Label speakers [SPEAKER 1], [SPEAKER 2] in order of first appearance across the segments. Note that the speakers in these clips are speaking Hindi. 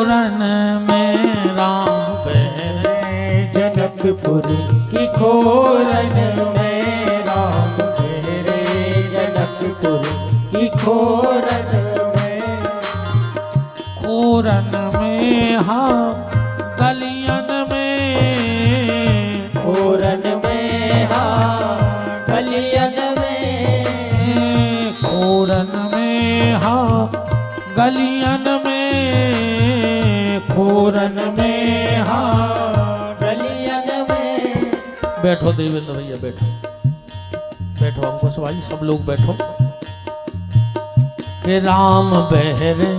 [SPEAKER 1] खोरन में राम बहरे,
[SPEAKER 2] जनकपुर की खोरन में राम बहरे, जनकपुर की खोरन में।
[SPEAKER 1] खोरन में हाँ गलियन में,
[SPEAKER 2] खोरन में हाँ गलियन में,
[SPEAKER 1] खोरन में हाँ गलियन में,
[SPEAKER 2] खोरन में हाँ गलियन में।
[SPEAKER 1] बैठो देवेंद्र भैया बैठो, बैठो हमको सवाई सब लोग बैठो। कि राम बहरे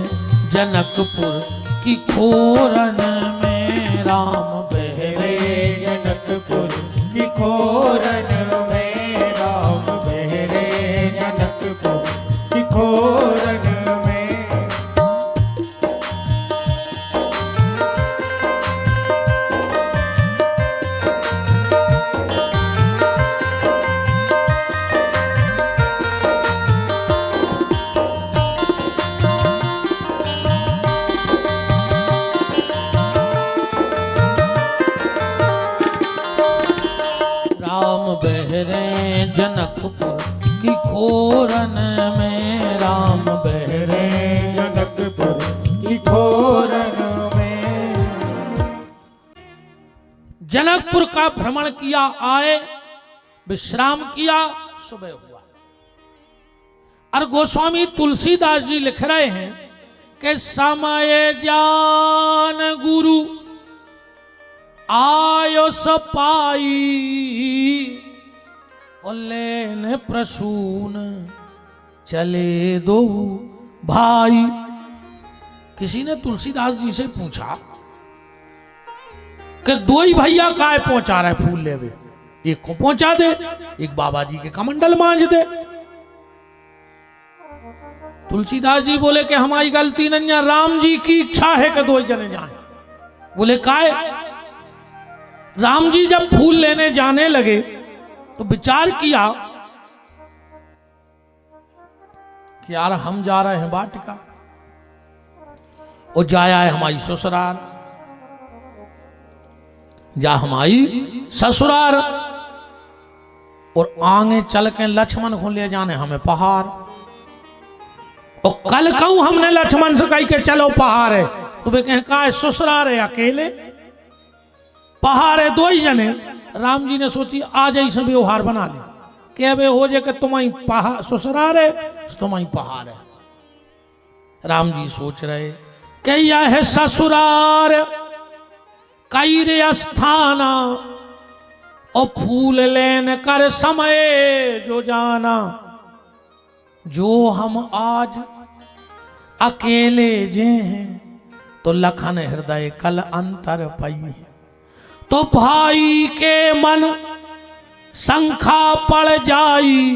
[SPEAKER 1] जनकपुर की खोरन में, राम बहरे
[SPEAKER 2] जनकपुर की खोरन में, राम बहरे जनकपुर की खोरन में।
[SPEAKER 1] राम बहरे जनकपुर की खोरन में, राम बहरे
[SPEAKER 2] जनकपुर की खोरन में।
[SPEAKER 1] जनकपुर का भ्रमण किया, आए विश्राम किया, सुबह हुआ। और गोस्वामी तुलसीदास जी लिख रहे हैं कि समय जान गुरु आयो सपाई, और लेन प्रसून चले दो भाई। किसी ने तुलसीदास जी से पूछा कि दो ही भैया काय पहुंचा रहे फूल लेवे, एक को पहुंचा दे, एक बाबा जी के कमंडल मांझ दे। तुलसीदास जी बोले कि हमारी गलती नहीं है, राम जी की इच्छा है कि दो ही जने जाएं। बोले काय? राम जी जब फूल लेने जाने लगे तो विचार किया कि यार हम जा रहे हैं वाटिका, और जाया है हमारी ससुराल, जा हमारी ससुराल, और आगे चल के लक्ष्मण को ले जाने हमें पहाड़। और कल कहूं हमने लक्ष्मण से कही के चलो पहाड़ है, तो वे कहें का ससुराल है अकेले, पहाड़ है दो ही जने। राम जी ने सोची आज ऐसे व्यवहार बना ले कि अब हो जाए कि तुम्हारी पहाड़ ससुराल है, तुम्हारी पहाड़ है। राम जी सोच रहे कि यह है ससुराल कई रे स्थाना, और फूल लेन कर समय जो जाना, जो हम आज अकेले जे हैं तो लखन हृदय कल अंतर पाई है। तो भाई के मन संखा पड़ जाई,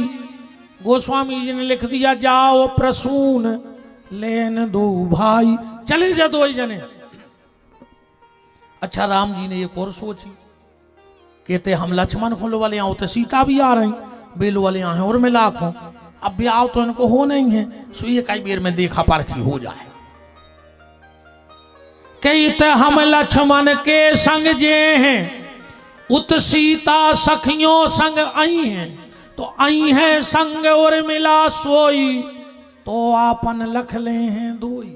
[SPEAKER 1] गोस्वामी जी ने लिख दिया जाओ प्रसून लेन दो भाई, चले जा दो ही जने। अच्छा राम जी ने एक और सोची, कहते हम लक्ष्मण को वाले आओ तो सीता भी आ रही, बेल वाले यहाँ और मैं लाखों, अब ब्याह तो इनको हो नहीं है, सो ये कई बेर में देखा परखी हो जाए। कहते हम लक्ष्मण के संग जे हैं, उत सीता सखियों संग आई हैं, तो आई हैं संग और मिला सोई, तो आपन लख ले हैं दोई,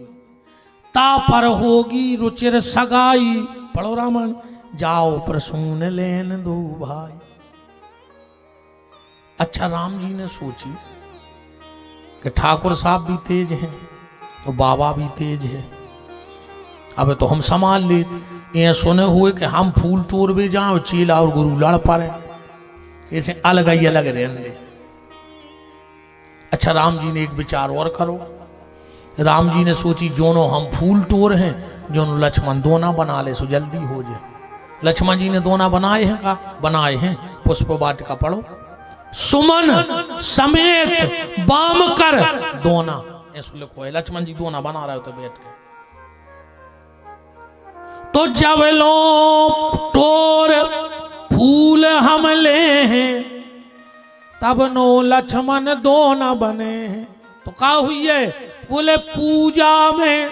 [SPEAKER 1] ता पर होगी रुचिर सगाई, पढ़ो रामन, जाओ प्रसून लेन दो भाई। अच्छा राम जी ने सोची कि ठाकुर साहब भी तेज हैं और बाबा भी तेज है, अब तो हम संभाल ले। ये सुने हुए कि हम फूल तोड़ भी जाओ, चीला और गुरु लड़ पड़े, ऐसे अलग ही अलग रहने दे। अच्छा राम जी ने एक विचार और करो, राम जी ने सोची जोनो हम फूल तोड़ हैं, जोनो लक्ष्मण दोना बना ले सो जल्दी हो जाए। लक्ष्मण जी ने दोना बनाए हैं का? बनाए हैं। पुष्प वाटिका पढ़ो, सुमन समेत बाम कर दोना, ऐसा लिखो है। लक्ष्मण जी दोना बना रहे हो तो बैठ के, तो जब लो तोर फूल हम ले हैं, तब नो लक्ष्मण दोना बने हैं। तो क्या हुई है? बोले पूजा में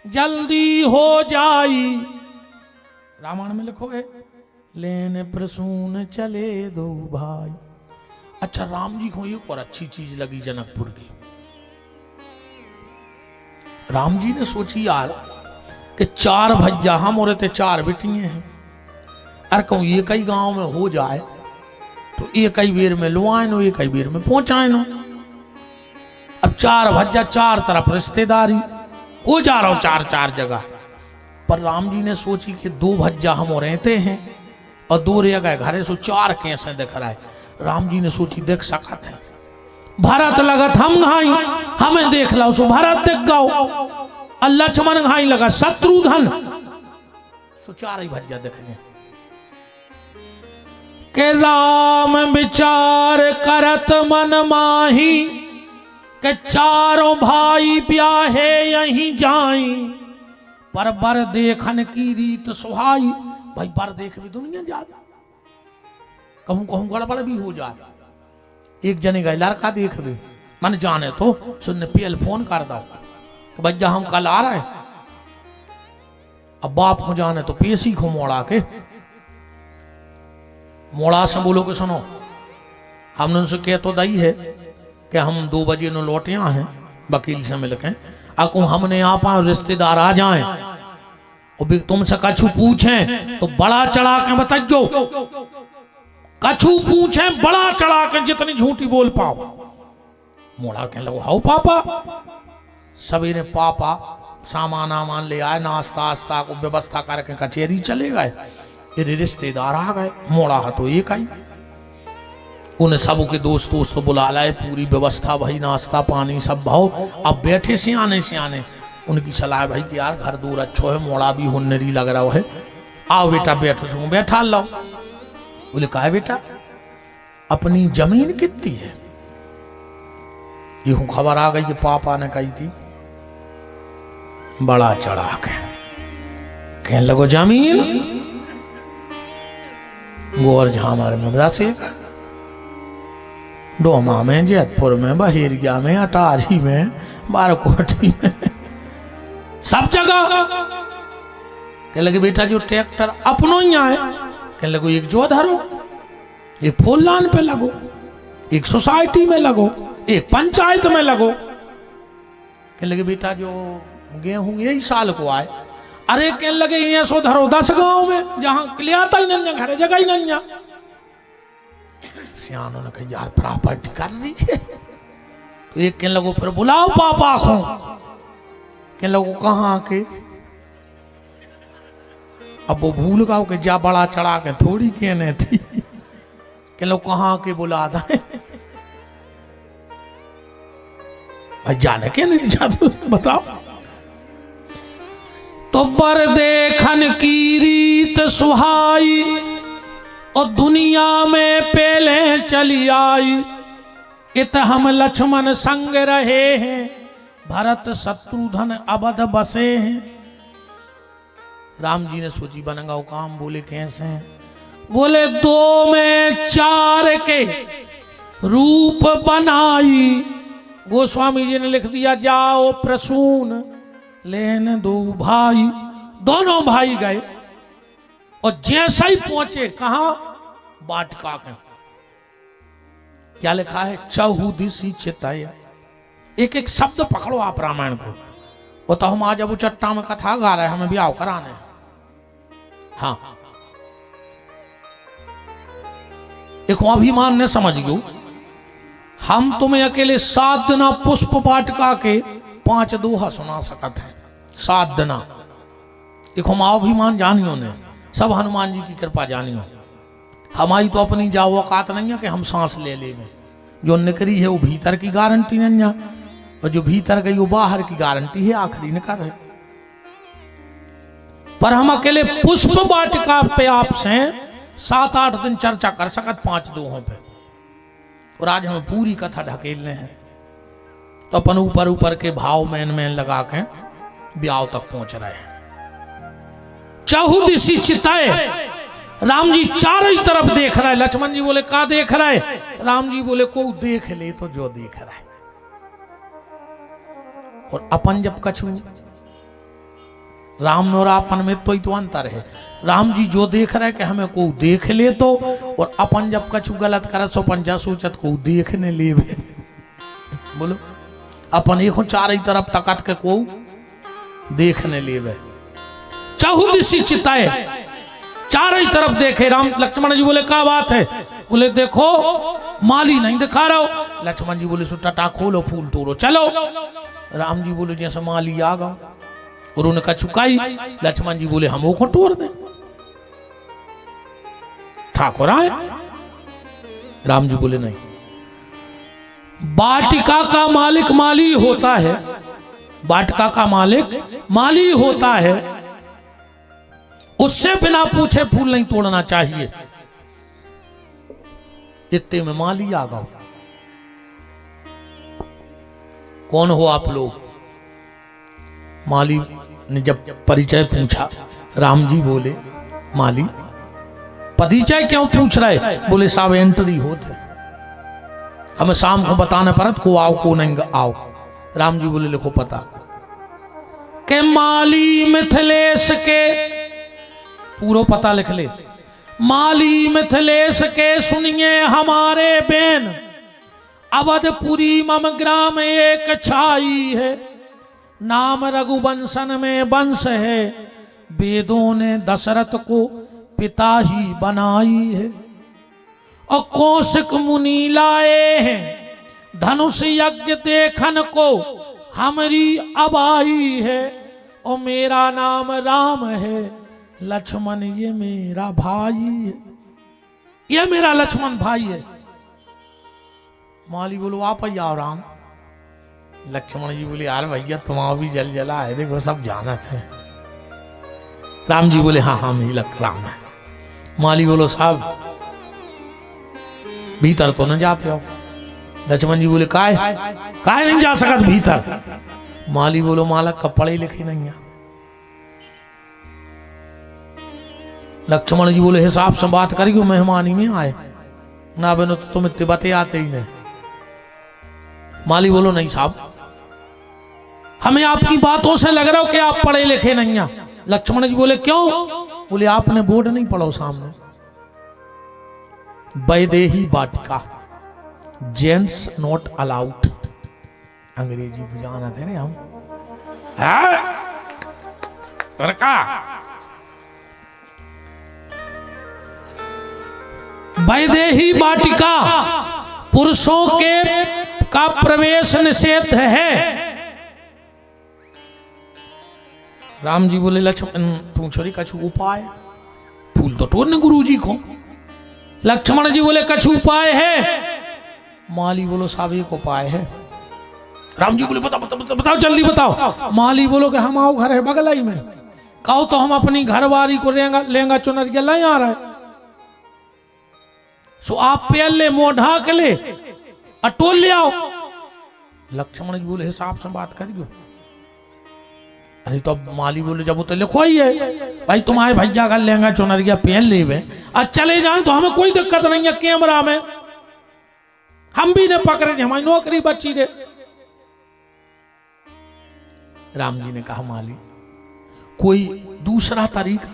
[SPEAKER 1] जल्दी हो जाई। रामायण में लिखो है लेने प्रसून चले दो भाई। अच्छा, राम जी को एक और अच्छी चीज लगी जनकपुर की। राम जी ने सोची यार कि 4 भज्जा हम और 4 बेटियां हैं, अरे कहूँ एक ही गांव में हो जाए तो एक ही बेर में लो आए नो, एक ही बेर में पहुंचाए नो। अब 4 भज्जा 4 तरफ रिश्तेदारी हो जा रहा हो 4 जगह। पर राम जी ने सोची कि 2 भज्जा हम रहते हैं और 2 रह गए घरे, सो 4 कैसे दिख रहा है। राम जी ने सोची देख सकत है, भरत लगत हम घाई, हमें देख लो सो भरत देख गाओ, और लक्ष्मण घाई लगा शत्रुघ्न, सो 4 ही भज्जा दिखने। के राम विचार करत मन माही, के 4 भाई ब्याहे यहीं जाई, पर बर देखन की रीत सुहाई। भाई बर देख भी दुनिया जात, कहूं कहूं गड़बड़ भी हो जाए। एक जने गए लड़का देख भी मन जाने तो सुनने पीएल फोन कर दो कि भैया हम कल आ रहे। अब बाप को जाने तो पेशी को मोड़ा के, मोड़ा से बोलो कि सुनो हमने उनसे कह तो दई है कि हम 2 बजे न लौटे हैं वकील से मिलके, अको हमने यहाँ पर रिश्तेदार आ जाएं और भी तुमसे कछु पूछें तो बड़ा चढ़ा के बताइयो, कछु पूछे बड़ा चढ़ा के जितनी झूठी बोल पाओ। मोड़ा कहने लगो हाउ पापा। सवेरे पापा सामान आमान ले आए, नाश्ता आस्ता को व्यवस्था करके कचहरी चले गए। ये रिश्तेदार आ गए, मोड़ा तो एक आई, उन्हें सब के दोस्त बुला लाए, पूरी व्यवस्था भाई नाश्ता पानी सब भाव। अब बैठे सियाने उनकी सलाह भाई कि यार घर दूर अच्छो है, मोड़ा भी हुन्नरी लग रहा है, आओ बेटा बैठो, बैठा लो। बोले कहा बेटा अपनी जमीन कितनी है? यूं खबर आ गई कि पापा ने कही थी। बड़ा चढ़ा के कहने लगो जमीन गोर झामर में 10 एकड़, डोमा में, जैतपुर में, बहेरिया में, अटारी में, बारकोटी में, सब जगह। कहने लगे बेटा जो ट्रैक्टर अपनो ही आए, कहने लगो एक जो धरो, एक फूल लान पे लगो, एक सोसाइटी में लगो, एक पंचायत में लगो। कहने लगे बेटा जो गेहूं यही साल को आए, अरे कहने लगे ये सो धरो 10 गांव में, जहां क्लियाता ही नहीं घर जगह ही नहीं। सियानों ने कहा यार प्रॉपर्टी कर लीजिए। तो एक कहने लगो फिर बुलाओ पापा को। कहने लगो कहाँ के? अब वो भूल गया कि जा बड़ा चढ़ा के थोड़ी कहने थी। कि लोग कहाँ के बुला दे भाई, जाने के नहीं जाते बताओ। तो बर देखन की रीत सुहाई, और दुनिया में पहले चली आई। इत हम लक्ष्मण संग रहे हैं, भरत शत्रुघ्न अवध बसे हैं। राम जी ने सोची बनगा काम, बोले कैसे हैं? बोले 2 में 4 के रूप बनाई। गोस्वामी जी ने लिख दिया जाओ प्रसून लेने 2 भाई। दोनों भाई गए और जैसा ही पहुंचे कहा बाटका के, क्या लिखा है? चहुदिशी चिताया। एक एक शब्द पकड़ो आप रामायण को। वो तो हम आज अब चट्टा में कथा गा रहे हैं, हमें ब्याह कराने। हाँ एक अभिमान ने समझ गयो, हम तुम्हें अकेले 7 दिना पुष्प वाटिका के 5 दोहा सुना सकत है। 7 दिना एक हम अभिमान जानियो ने, सब हनुमान जी की कृपा जानियो। हमारी तो अपनी जाओ औकात नहीं है कि हम सांस ले लेंगे। जो निकली है वो भीतर की गारंटी नहीं है, और जो भीतर गई वो बाहर की गारंटी है, आखिरी निकर है। पर हम अकेले पुष्प वाटिका पे आपसे 7-8 दिन चर्चा कर सकत 5 दोहों पे, और आज हमें पूरी कथा ढकेलने हैं। तो अपन ऊपर ऊपर के भाव मैन लगा के ब्याह तक पहुंच रहे हैं। चहुदिशी चिताए, राम जी चारों ही तरफ देख रहा है। लक्ष्मण जी बोले का देख रहा है? राम जी बोले को देख ले तो जो देख रहा है। और अपन जब कछु राम और अपन में तो अंतर है। राम जी जो देख रहे कि हमें को देख ले तो, और अपन जब कछु गलत करे सो पंजा सोचत को देखने ले बोलो, अपन एक चार तरफ तकत के को देखने ले चाहू दिशी चिताए चार ही तरफ देखे। राम लक्ष्मण जी बोले क्या बात है? बोले देखो माली नहीं दिखा रहा हो। लक्ष्मण जी बोले सो टटा खोलो फूल तोड़ो चलो। राम जी बोले जैसे माली आ गया और उनका चुकाई। लक्ष्मण जी बोले हम वो को तोड़ दे। ठाकुर आए। राम जी बोले नहीं, वाटिका का मालिक माली होता है, वाटिका का मालिक माली होता है, उससे बिना पूछे फूल नहीं तोड़ना चाहिए। इतने में माली आ गया। कौन हो आप लोग? माली ने जब परिचय पूछा, राम जी बोले माली परिचय क्यों पूछ रहे? बोले साहब एंट्री होते, हमें शाम को बताने परत को आओ को नहीं आओ। राम जी बोले लिखो पता के माली मिथिलेश के, पूरा पता लिख ले। माली मिथिलेश के सुनिए हमारे बेन, अवधपुरी मम ग्राम एक छाई है, नाम रघुवंशन में वंश है, वेदों ने दशरथ को पिता ही बनाई है, और कौशिक मुनि लाए हैं धनुष यज्ञ देखन को, हमारी अबाई है, और मेरा नाम राम है, लक्ष्मण ये मेरा भाई है, ये मेरा लक्ष्मण भाई है। माली बोलो आप ही आओ राम। लक्ष्मण जी बोले यार भैया तुम्हारा भी जल जला है, देखो सब जानत है। राम जी बोले हाँ हाँ मेरी राम है। माली बोलो साहब भीतर तो न जा पाओ। लक्ष्मण जी बोले काय नहीं जा सकत भीतर? माली बोलो मालक का पढ़े लिखे नहीं है। लक्ष्मण जी बोले हिसाब से बात करियो, मेहमानी में आए ना बनो तो तुम इतने बातें आते ही नहीं। माली बोलो नहीं साहब, हमें आपकी बातों से लग रहा हो कि आप पढ़े लिखे नहीं हैं। लक्ष्मण जी बोले क्यों? बोले आपने बोर्ड नहीं पढ़ो सामने, वैदेही वाटिका जेंट्स नॉट अलाउड। अंग्रेजी बुझाना थे रे हम का। वैदेही वाटिका पुरुषों के का प्रवेश निषेध है। राम जी बोले लक्ष्मण पूछो रे कछु उपाय? फूल तो तोड़ने गुरु जी को। लक्ष्मण जी बोले कछु उपाय है? माली बोलो साहब एक उपाय है। राम जी बोले बताओ बताओ बताओ, बताओ जल्दी बताओ। माली बोलो कि हम आओ घर है बगल ही में, कहो तो हम अपनी घरवारी को लेंगा चुनरिया लाई आ रहा है, सो आप पहले मोह ढाक ले अटोल ले आओ। लक्ष्मण जी बोले हिसाब से बात करियो। अरे तो माली बोले जब वो तो लिखो ही है भाई, तुम्हारे भैया का लहंगा चुनरिया पहन ले आज चले जाए तो हमें कोई दिक्कत नहीं है, कैमरा में हम भी ने पकड़े हमारी नौकरी बची दे। राम जी ने कहा माली कोई दूसरा तरीका?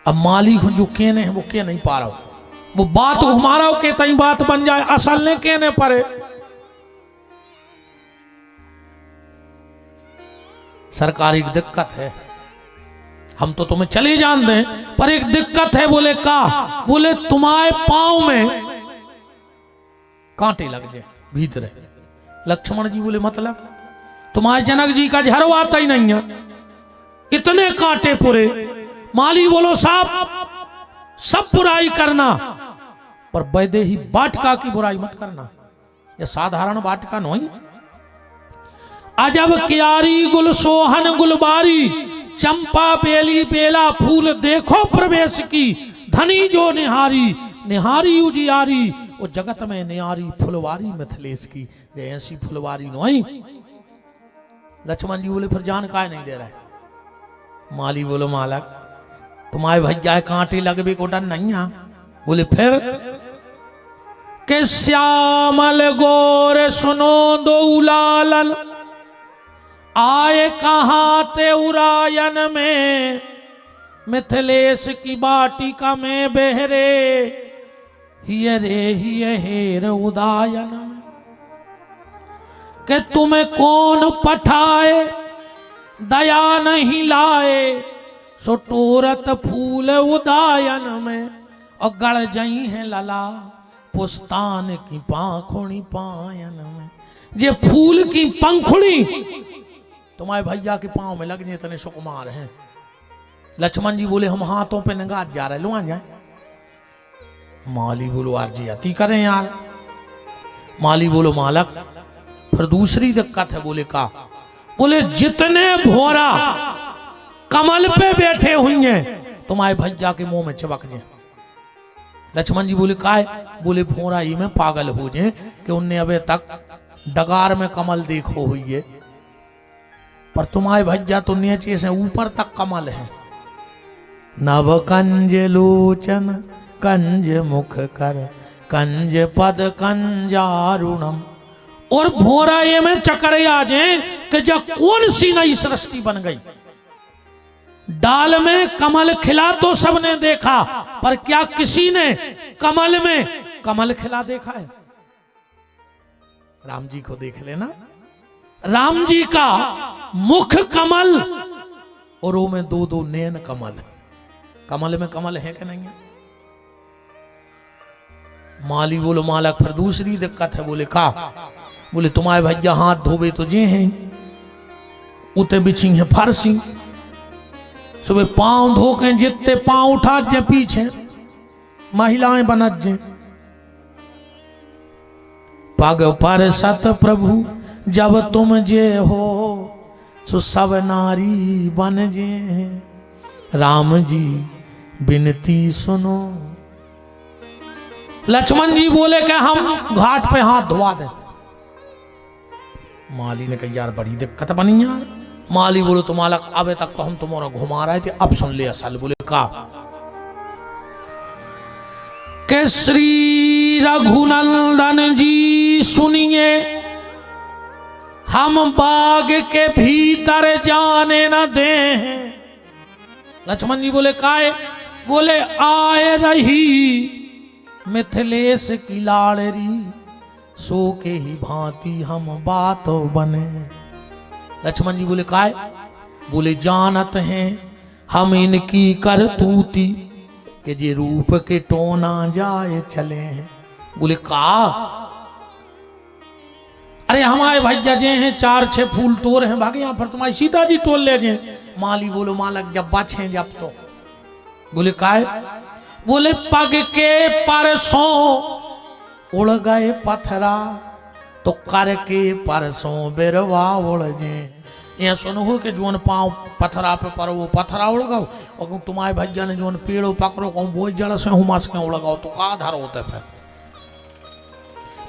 [SPEAKER 1] अब माली को जो कहने हैं वो कह नहीं पा रहा हो, वो बात घुमा रहा हो कि तई बात बन जाए, असल ने कहने पड़े। सरकार एक दिक्कत है, हम तो तुम्हें चले जान दें पर एक दिक्कत है। बोले का? बोले तुम्हारे पांव में कांटे लग जाए भीतर। लक्ष्मण जी बोले मतलब? तुम्हारे जनक जी का झरो आता ही नहीं है, इतने कांटे पूरे। माली बोलो साहब सब बुराई करना पर वैदेही वाटिका की बुराई मत करना, ये साधारण वाटिका नहीं। अजब क्यारी गुल सोहन गुलबारी, चंपा बेली बेला फूल देखो प्रवेश की, धनी जो निहारी निहारी उजियारी, वो जगत में निहारी फुलवारी मिथिलेश की, ये ऐसी फुलवारी नहीं। लक्ष्मण जी बोले फिर जान काय नहीं दे रहा है? माली बोलो मालक तुम्हारे भैया कांटे लगबे को डर नहीं है। बोले फिर? के श्यामल गोर सुनो दो लालन, आए कहाँ ते उरायन में, मिथिलेश की बाटिका में बहरे, हिय रे हिय हेर उदायन में। कि तुम्हें कौन पठाए दया नहीं लाए, सो टोरत फूल उदायन में। और गड़ जई है लला पुस्तान की पाखुड़ी पायन में। जे फूल की पंखुड़ी तुम्हारे भैया के पांव में लगने इतने सुकुमार हैं। लक्ष्मण जी बोले हम हाथों पे नंगात जा रहे, लो आ जाए। माली बोलो आरजी अति करें यार। माली बोलो मालक फिर दूसरी दिक्कत है। बोले का? बोले जितने भोरा कमल पे बैठे होंगे तुम्हारे भैया के मुंह में चिपक जाए। लक्ष्मण जी बोले का है? बोले भोरा ही में पागल हो जाए कि उनने अबे तक डगार में कमल देखो हुई है, पर तुम्हारे भैया तो नीचे से ऊपर तक कमल है। नव कंज लोचन कंज मुख कर, कंज पद कंजारुणम। और भोरा ये में चक्कर आ जाए कि जब कौन सी नई सृष्टि बन गई। डाल में कमल खिला तो सबने देखा, पर क्या किसी ने कमल में कमल खिला देखा है? राम जी को देख लेना, राम जी का मुख कमल और वो में दो दो नैन कमल है। कमल में कमल है कि नहीं है? माली बोलो मालक फिर दूसरी दिक्कत है। बोले का? बोले तुम्हारे भैया हाथ धोबे तो जे हैं, उते बिछी है फरसी। सुबह पांव धो के जितने पांव उठा जे पीछे महिलाएं बनत जे। पग पर सत प्रभु जब तुम जे हो, सो सब नारी बन जे। राम जी बिनती सुनो। लक्ष्मण जी बोले कि हम घाट पे हाथ धोवा दें। माली ने कहा यार बड़ी दिक्कत बनी यार। माली बोलो तो मालक अबे तक तो हम तुम्हारा घुमा रहे थे, अब सुन ले असल। बोले का? के श्री रघुनंदन जी सुनिए, हम बाग के भीतर जाने न दें। लक्ष्मण जी बोले काहे? बोले आए रही मिथिलेश की लाड़री, सो के ही भांति हम बात बने। लक्ष्मण जी बोले काहे? बोले जानत हैं हम इनकी करतूती, कि जे रूप के टोना जाए चले हैं। बोले का? अरे हमारे भैया जे हैं 4-6 फूल तोड़ हैं भागे यहाँ पर, तुम्हारी सीता जी तोड़ ले जाए। माली बोलो मालक जब बचे जब तो। बोले काहे? बोले पग के परसों उड़ गए पथरा, तो कर के परसों बिरवा उड़ जे। ये सुनो कि जोन पाँव पथरा पे पर वो पथरा उड़ गो, और तुम्हारे भैया ने जोन पेड़ो पकड़ो कहूँ वो जड़ से हुमास के उड़ गो, तो का धर होते फिर?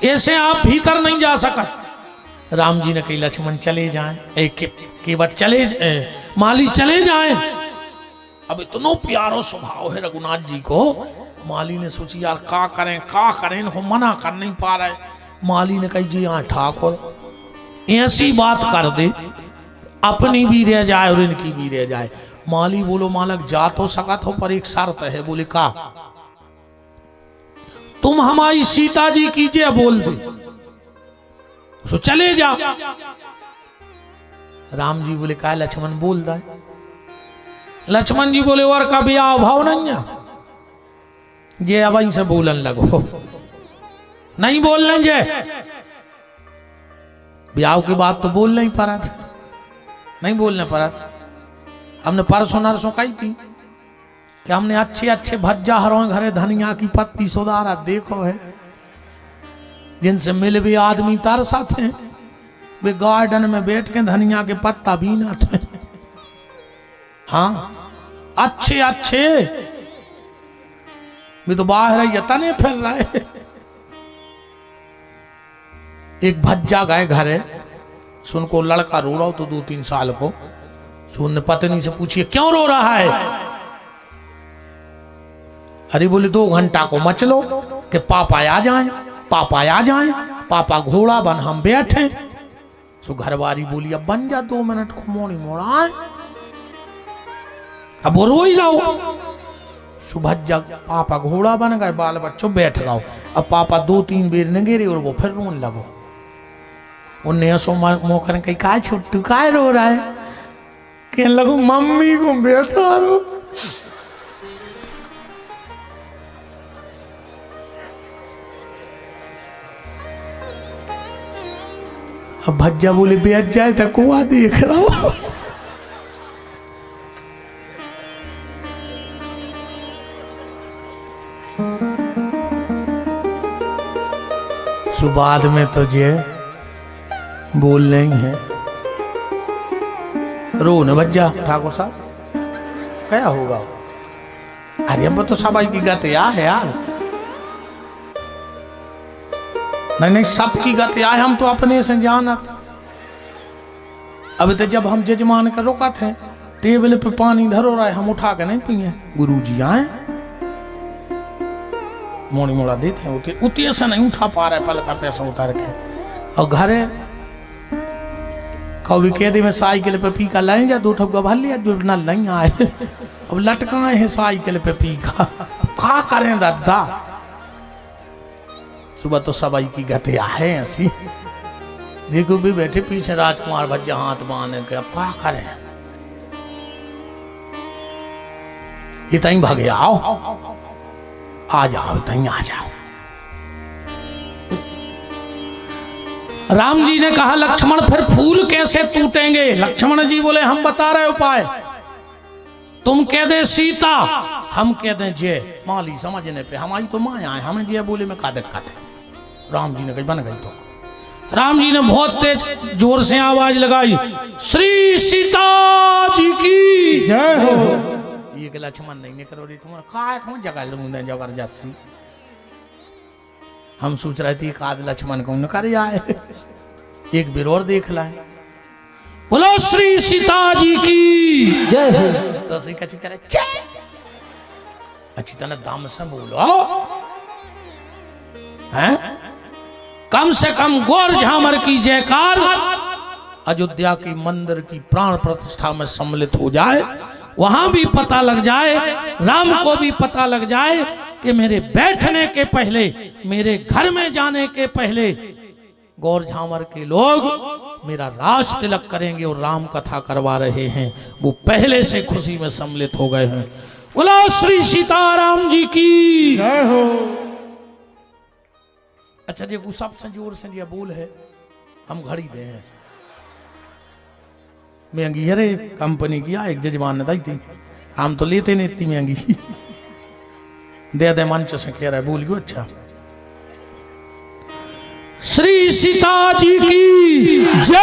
[SPEAKER 1] ऐसे आप भीतर नहीं जा सकत। राम जी ने कही लक्ष्मण चले जाएं, केवट चले माली चले जाएं। अब इतना प्यारो स्वभाव है रघुनाथ जी को। माली ने सोची यार का करें इनको मना कर नहीं पा रहे। माली ने कही जी हाँ ठाकुर ऐसी बात कर दे अपनी भी रह जाए और इनकी भी रह जाए। माली बोलो मालक जा तो सकत हो, पर एक शर्त है। बोले का? तुम हमारी सीता जी कीजिए बोल दे, सो चले जा। राम जी बोले का? लक्ष्मण बोल दे। लक्ष्मण जी बोले और का भी भाव नहीं है, जे अब से बोलन लगो। नहीं बोलने जे ब्याह की बात तो बोल नहीं पा रहा था, नहीं बोलने पड़ा। हमने परसों नरसों कही थी कि हमने अच्छे अच्छे भज्जा हरों घरे धनिया की पत्ती सुधारा देखो है, जिनसे मिल भी आदमी तरसत हैं। वे गार्डन में बैठ के धनिया के पत्ता बीना थे। हाँ अच्छे अच्छे वे तो बाहर यतने फिर रहे। एक भज्जा गए घरे, सुन को लड़का रो रहा हो तो 2-3 साल को। सुन पत्नी से पूछिए क्यों रो रहा है? अरे बोले 2 घंटा को मच लो कि पापा आ जाएं, पापा आ जाएं, पापा घोड़ा बन हम बैठे। सो घरवारी बोली अब बन जा 2 मिनट को मोड़ी मोड़ा, अब वो रो ही रहो। सुबह जग पापा घोड़ा बन गए, बाल बच्चों बैठ गओ। अब पापा 2-3 बेर न गिरे और वो फिर रोने लगो। उन्हें सो मोकर कही काय छोटू काय रो रहा है, कहने लगो मम्मी को बैठा रो। अब भज्जा बोले बैठ जाए तो कुआ देख रहा हूं। बाद में तो जे बोल नहीं है रो न भज्जा ठाकुर साहब क्या होगा। अरे अब तो सबाई की गतिया है यार, नहीं सबकी गतिया है, हम तो अपने से जानत। अब तो जब हम जजमान का रोका थे टेबल पे पानी धरो रहा है, हम उठा के नहीं पिए, गुरुजी आए मोड़ी मोड़ा देते हैं, उतने से नहीं उठा पा रहे पल का पैसा उतार के। और घरे कभी कहते में साइकिल पे पी का लाइन जा 2 ठुका भर लिया जो न नहीं आए। अब लटकाए हैं साइकिल पे पी का करें दादा। सुबह तो सबाई की गतिया है ऐसी, देखो भी बैठे पीछे राजकुमार भज्जा हाथ बांधे के अब क्या करें। इतना भागे आओ आ जाओ, तहीं आ जाओ। राम जी ने कहा लक्ष्मण फिर फूल कैसे टूटेंगे। लक्ष्मण जी बोले हम बता रहे उपाय, तुम कह दे सीता, हम कह दे जय। माली समझने पे हमारी तो माया है, हमें जय बोले में का दिक्कत है। राम जी ने कही बन गई। तो राम जी ने बहुत तेज जोर से आवाज लगाई, श्री सीता जी की
[SPEAKER 2] जय हो।
[SPEAKER 1] ये के लक्ष्मण नहीं करो रे तुम्हारा काय कौन जगह लूंदे जबरदस्ती। हम सोच रहे थे काद लक्ष्मण को न कर जाए, एक बेर और देख लाए। बोलो श्री सीता जी की जय हो। तो सही कछु करे अच्छी तरह दाम से बोलो हैं, कम से कम गौर झामर की जयकार अयोध्या की मंदिर की प्राण प्रतिष्ठा में सम्मिलित हो जाए, वहां भी पता लग जाए, राम को भी पता लग जाए कि मेरे बैठने के पहले, मेरे घर में जाने के पहले गौर झामर के लोग मेरा राज तिलक करेंगे और राम कथा करवा रहे हैं। वो पहले से खुशी में सम्मिलित हो गए हैं। बोलो श्री सीताराम जी की
[SPEAKER 2] जय हो।
[SPEAKER 1] अच्छा देखो सबसे जोर से ये बोल है, हम घड़ी दे हैं महंगी है रे कंपनी की, एक जजमान ने दी थी, हम तो लेते नहीं इतनी महंगी। दे दे मंच से कह रहा है बोलियो। अच्छा श्री सीता जी की जय।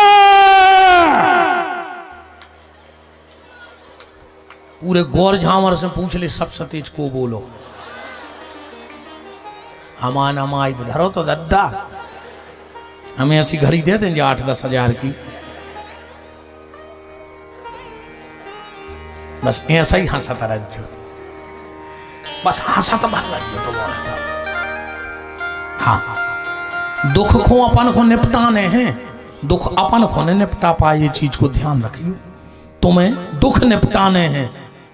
[SPEAKER 1] पूरे गौर झामर से पूछ ले सबसे तेज को बोलो। हमान हमारी धरो तो दद्दा, हमें ऐसी घड़ी दे देंगे 8-10 हजार की, बस ऐसा ही हंसता रहो, बस हंसता भर रहो तो बोला था। हाँ दुख को अपन को निपटाने हैं, दुख अपन को नहीं निपटा पाए, ये चीज को ध्यान रखियो। तुम्हें दुख निपटाने हैं,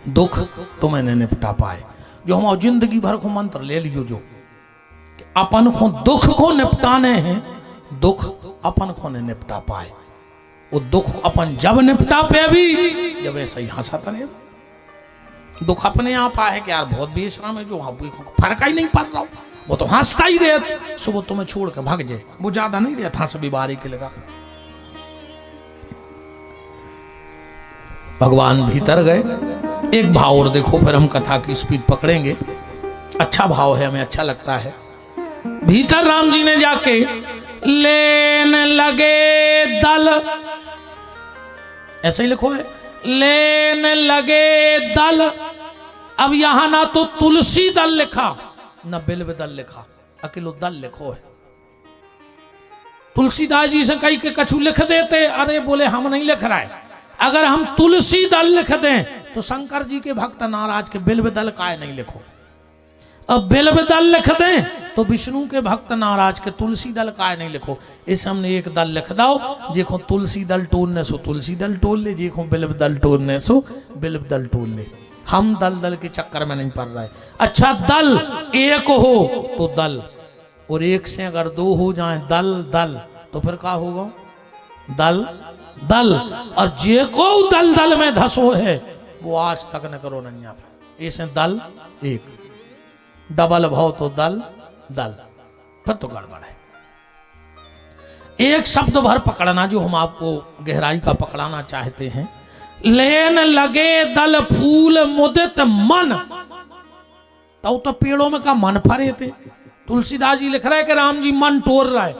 [SPEAKER 1] दुख तुम्हें नहीं निपटा पाए। जो हमारी जिंदगी भर को मंत्र ले लियो, जो अपन को दुख को निपटाने हैं, दुख अपन को नहीं निपटा पाए। वो दुख अपन जब निपटा पे भी जब ऐसा ही हंसता रहे। दुख अपने आप आए कि यार बहुत बेशरम है, जो फर्क ही नहीं पड़ रहा, वो तो हंसता ही रहे, सुबह तुम्हें छोड़ के भाग जाए, वो ज्यादा नहीं रहता हंस बीमारी के लगा। भगवान भीतर गए। एक भाव और देखो, फिर हम कथा की स्पीड पकड़ेंगे। अच्छा भाव है, हमें अच्छा लगता है। भीतर राम जी ने जाके लेने लगे दल, ऐसे ही लिखो है, लेने लगे दल। अब यहां ना तो तुलसी दल लिखा न बिल्व दल लिखा, अकेलो दल लिखो है। तुलसीदास जी से कहीं के कछु लिख देते, अरे बोले हम नहीं लिख रहा है। अगर हम तुलसी दल लिख दें तो शंकर जी के भक्त नाराज के बिल्व दल का नहीं लिखो। अब बिल्व दल लिख दें तो विष्णु के भक्त नाराज के तुलसी दल का नहीं लिखो। इस हमने एक दल लिख दो, देखो तुलसी दल टोलने सो तुलसी दल टोल ले, देखो बिल्व दल टोलने सो बिल्व दल टोल ले। हम दल दल के चक्कर में नहीं पड़ रहे। अच्छा दल एक हो तो दल, और एक से अगर दो हो जाए दल दल तो फिर क्या होगा? दल दल। और जे को दल दल में धसो है वो आज तक न करो नैया। ऐसे दल एक, डबल भाव तो दल दल, फिर तो गड़बड़ है। एक शब्द भर पकड़ना जो हम आपको गहराई का पकड़ाना चाहते हैं। लेन लगे दल फूल मुदित मन, तो पेड़ों में का मन फरे थे। तुलसीदास जी लिख रहा है कि राम जी मन तोड़ रहा है।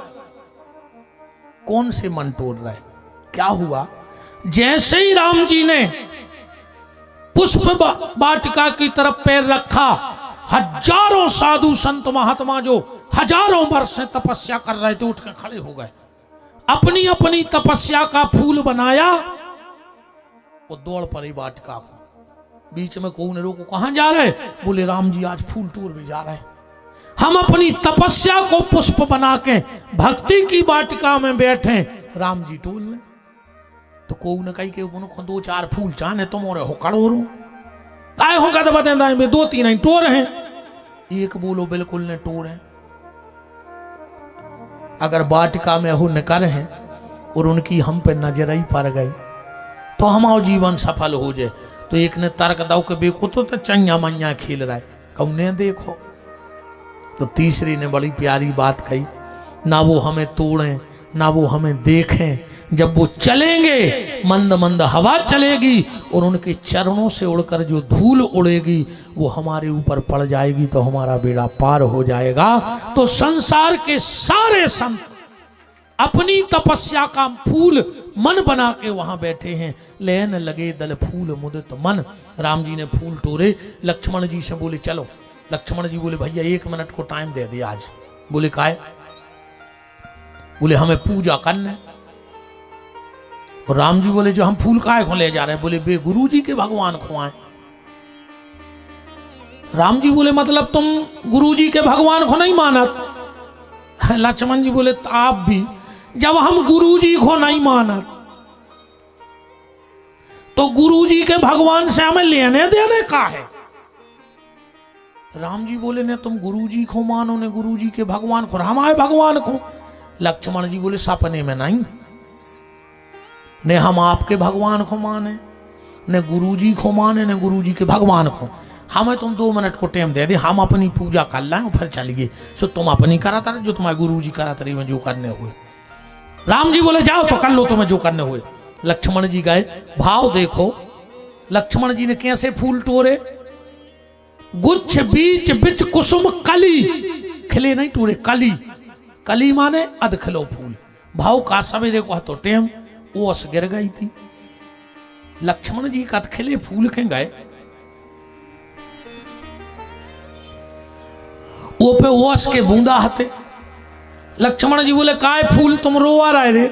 [SPEAKER 1] कौन से मन तोड़ रहा है? क्या हुआ? जैसे ही राम जी ने पुष्प वाटिका की तरफ पैर रखा, हजारों साधु संत महात्मा जो हजारों वर्ष से तपस्या कर रहे थे उठ के खड़े हो गए, अपनी अपनी तपस्या का फूल बनाया, वो दौड़ पड़ी वाटिका को। बीच में कोई ने रोको, कहां जा रहे? बोले राम जी आज फूल टूर में जा रहे हैं। हम अपनी तपस्या को पुष्प बना के भक्ति की वाटिका में बैठे, राम जी टोल ले। तो कोई ने कही के उनको दो चार फूल चाहे तुम और हो खड़ो रू काय होगा तो बता में दो तीन ही टोर हैं। एक बोलो बिल्कुल ने टोर है। अगर वाटिका में हो न कर है और उनकी हम पे नजर ही पड़ गई तो हमारा जीवन सफल हो जाए। तो एक ने तर्क दाव के बेको तो चैया मैया खेल रहा है, कौने देखो। तो तीसरी ने बड़ी प्यारी बात कही, ना वो हमें तोड़ें ना वो हमें देखें, जब वो चलेंगे मंद मंद हवा चलेगी और उनके चरणों से उड़कर जो धूल उड़ेगी वो हमारे ऊपर पड़ जाएगी तो हमारा बेड़ा पार हो जाएगा। तो संसार के सारे संत अपनी तपस्या का फूल मन बना के वहां बैठे हैं। लेन लगे दल फूल मुदित मन, राम जी ने फूल तोड़े। लक्ष्मण जी से बोले चलो। लक्ष्मण जी बोले भैया 1 मिनट को टाइम दे दिया आज। बोले काहे? बोले हमें पूजा करना। और राम जी बोले जो हम फूल काहे को ले जा रहे हैं? बोले बे गुरु जी के भगवान खुआए। राम जी बोले मतलब तुम गुरु जी के भगवान को नहीं मानत? लक्ष्मण जी बोले तो आप भी, जब हम गुरु जी को नहीं मानत तो गुरु जी के भगवान से हमें लेने देने का है? राम जी बोले ने तुम गुरु जी को मानो ने गुरु जी के भगवान को, हमारे भगवान को। लक्ष्मण जी बोले सपने में नहीं, ने हम आपके भगवान को माने, ने गुरु जी को माने, ने गुरु जी के भगवान को। हमें तुम 2 मिनट को टाइम दे दे, हम अपनी पूजा कर लें फिर चलिए। सो तुम अपनी करा था जो तुम्हारे गुरु जी करा तरी में जो करने हुए। राम जी बोले जाओ तो कर लो तुम्हें जो करने हुए। लक्ष्मण जी गए, भाव देखो लक्ष्मण जी ने कैसे फूल तोड़े। गुच्छ बीच बिच कुसुम कली, खिले नहीं टूरे, कली। कली माने अध खिलो फूल। भाव का सवेरे को तो टेम ओस गिर गई थी। लक्ष्मण जी का खिले फूल के गए, वो पे ओस के बूंदा हते। लक्ष्मण जी बोले काय फूल तुम रोआ रहे रे?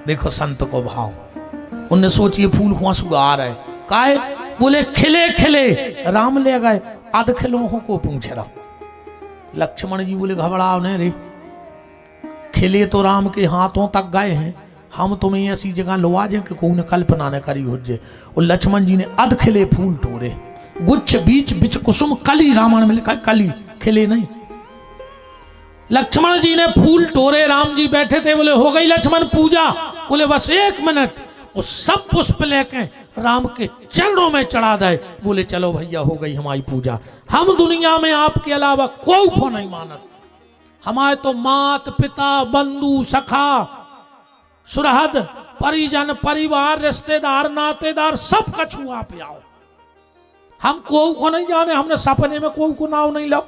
[SPEAKER 1] देखो संत को भाव, उनने सोचिए फूल हुआ आ रहा है काय? बोले खिले खिले राम ले गए, आध खिलों को पूछ रहा। लक्ष्मण जी बोले घबराओ नहीं रे, खिले तो राम के हाथों तक गए हैं, हम तुम्हें ऐसी जगह लुआ जाए कि कोई ने कल्पना न करी हो जाए। और लक्ष्मण जी ने अध खिले फूल तोड़े। गुच्छ बीच बिच कुसुम कली, रामायण में लिखा कली, खिले नहीं। लक्ष्मण जी ने फूल तोड़े, राम जी बैठे थे, बोले हो गई लक्ष्मण पूजा? बोले बस 1 मिनट। वो सब पुष्प लेके राम के चरणों में चढ़ा दे। बोले चलो भैया हो गई हमारी पूजा, हम दुनिया में आपके अलावा कोई को नहीं मानत। हमारे तो मात पिता बंधु सखा सुरहद परिजन परिवार रिश्तेदार नातेदार सब कछु आप आओ, हम कोई को नहीं जाने, हमने सपने में कोई को नाव नहीं लो।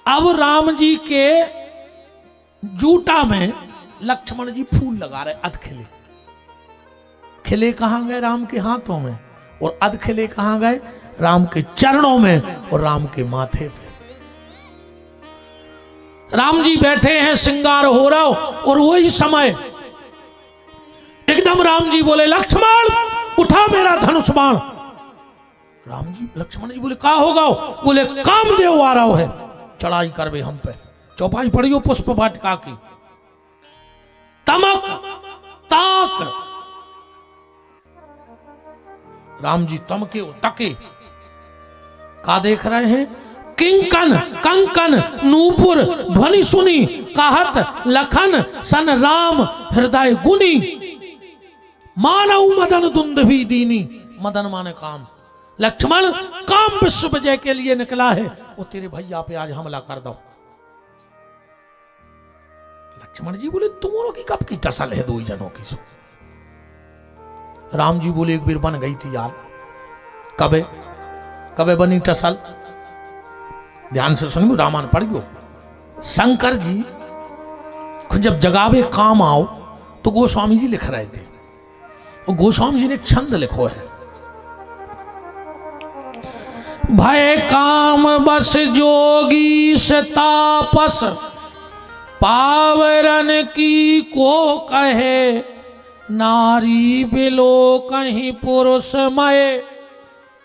[SPEAKER 1] अब राम जी के जूटा में लक्ष्मण जी फूल लगा रहे, अध खिले। खिले कहां गए? राम के हाथों में। और अध खिले कहां गए? राम के चरणों में और राम के माथे पे। राम जी बैठे हैं, श्रृंगार हो रहा हो, और वही समय एकदम राम जी बोले लक्ष्मण उठा मेरा धनुष बाण। राम जी लक्ष्मण जी बोले का होगा? बोले कामदेव आ रहा है, चढ़ाई करवे हम पे। चौपाई पड़ी हो पुष्प वाटिका की, तमक ताक। राम जी तमके तके, का देख रहे हैं? किंकन कंकन नूपुर ध्वनि सुनी, कहत लखन सन राम हृदय गुनी। मानव मदन दुंदभी दीनी, मदन माने काम। लक्ष्मण काम विश्व विजय के लिए निकला है, वो तेरे भैया पे आज हमला कर दो। लक्ष्मण जी बोले तुम्हारों की कब की टसल है दो जनों की? सो राम जी बोले एक बार बन गई थी यार। कबे कबे बनी टसल? ध्यान से सुनियो, रामायण पढ़ियो। शंकर जी जब जगावे काम आओ तो गोस्वामी जी लिख रहे थे, और गोस्वामी जी ने एक छंद लिखो है, भय काम बस जोगी से तापस, पावरन की को कहे, नारी बिलो कहीं पुरुषमय,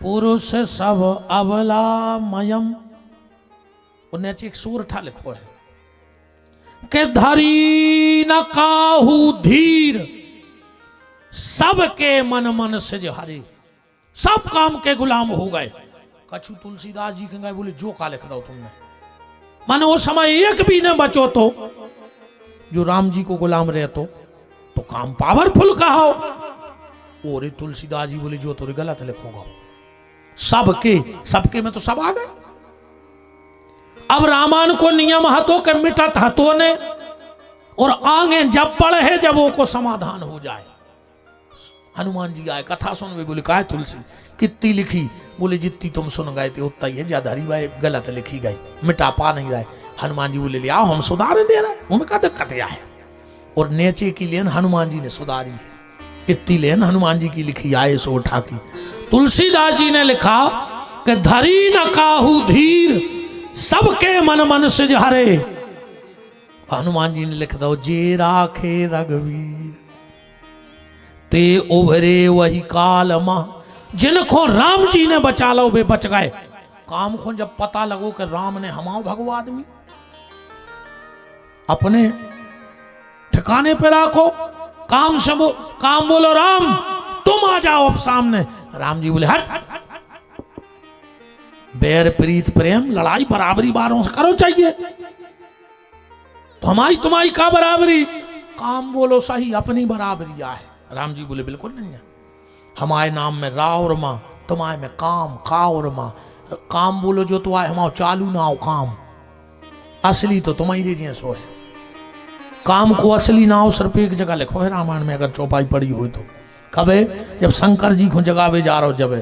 [SPEAKER 1] पुरुष सब अबलामयम। उन्हें एक सूरठा लिखो है कि धरी न काहू धीर, सबके मन मन से हरे। सब काम के गुलाम हो गए। कछु तुलसीदास जी के गए, बोले जो का लिख दो तुमने, माने वो समय एक भी न बचो तो जो राम जी को गुलाम रहे तो काम पावरफुल कहा हो। और तुलसीदास जी बोले जो तो गलत लिखोगा। सबके सबके में तो सब आ गए। अब रामायण को नियम हतो के मिटत हतो ने, और आगे जब पढ़े है जब वो को समाधान हो जाए। हनुमान जी आए, कथा सुन, बोले कहा तुलसी कितनी लिखी? बोले जितनी तुम सुन गए थे उतना ही है, ज्यादा हरी गलत लिखी गई, मिटा पा नहीं रहे। हनुमान जी बोले ले आओ हम सुधार दे रहे, उनका दिक्कत है। और नेचे की लेन हनुमान जी ने सुधारी है, इतनी लेन हनुमान जी की लिखी आए सो उठा की। तुलसीदास जी ने लिखा कि धरी न काहू धीर, सबके मन मन से हरे। हनुमान जी ने लिख दो जे राखे रघुवीर, ते उभरे वही काल माह। जिनको राम जी ने बचा लो वे बच गए। काम को जब पता लगो कि राम ने हमाओ भगव आदमी, अपने ठिकाने पे रखो, काम से काम बोलो राम तुम आ जाओ अब सामने। राम जी बोले हट, बैर प्रीत प्रेम लड़ाई बराबरी बारों से करो चाहिए, तो हमारी तुम्हारी का बराबरी? काम बोलो सही, अपनी बराबरी है। राम जी बोले बिल्कुल नहीं है, हमारे नाम में रा और माँ, तुम्हारे में काम खा और माँ। काम बोलो जो तो आए हमारे चालू ना हो काम, असली तो तुम्हारी जी सो है। काम को असली ना हो सिर्फ एक जगह लिखो है रामायण में, अगर चौपाई पड़ी हुई तो। कब है? जब शंकर जी को जगावे जा रहा हो, जब है